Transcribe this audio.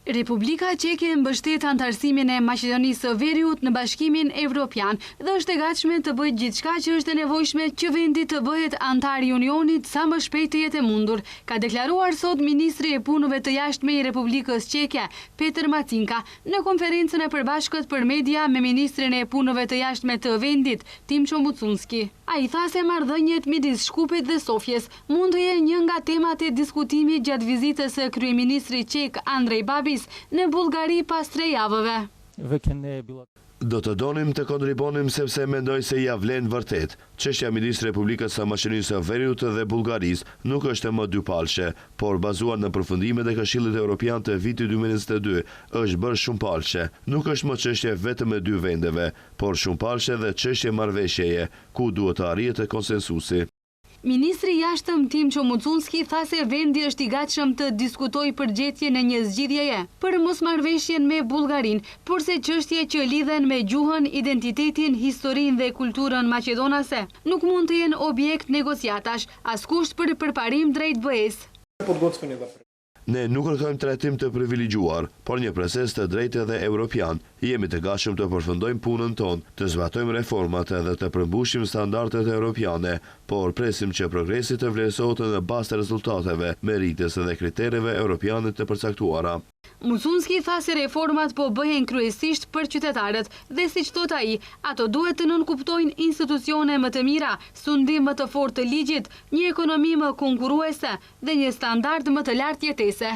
Republika Çeke mbështet antarësimin e Maqedonisë së Veriut në Bashkimin Evropian dhe është e gatshme të bëjë gjithçka që është e nevojshme që vendi të bëhet antar i Unionit sa më shpejt të jetë e mundur, ka deklaruar sot ministri i punëve të jashtme i Republikës Çeke, Petër Macinka, në konferencën e përbashkët për media me ministrin e punëve të jashtme të vendit, Timço Mucunski. Ai tha se marrëdhëniet midis Shkupit dhe Sofjes mund të jenë një nga temat e diskutimit gjatë vizitës së kryeministrit çek Andrej Babis në Bullgari pas 3 javëve. Do të donim të kontribonim sepse mendoj se ja vlen vërtet. Çështja midis Republikës së Maqedonisë së Veriut dhe Bullgarisë nuk është më dypalshe, por bazuar në përfundimet e Këshillit Evropian të vitit 2022, është bërë shumëpalshe. Nuk është më çështje vetëm e 2 vendeve, por shumëpalshe dhe çështje marrëveshjeje, ku duhet të arrihet konsensusi. Ministri i jashtëm Timço Mucunski tha se vendi është i gatshëm të diskutojë përgjegjjen e një zgjidhjeje për mosmarrëveshjen me Bullgarinë, por se çështje që lidhen me gjuhën, identitetin, historinë dhe kulturën maqedonase nuk mund të jenë objekt negociatash, askush për përparim drejt BE-s. Ne nuk kërkojmë trajtim të privilegjuar, por një proces të drejtë dhe evropian. Jemi të gatshëm të përfundojmë punën tonë, të zbatojmë reformat dhe të përmbushim standardet evropiane, por presim që progresi të vlerësohet në bazë të rezultateve, meritës dhe kritereve evropiane të përcaktuara. Mucunski tha se reformat po bëhen kryesisht për qytetarët dhe siç thot ai, ato duhet të nënkuptojnë institucione më të mira, sundim më të fortë të ligjit, një ekonomi më konkurruese dhe një standard më të lartë jetese.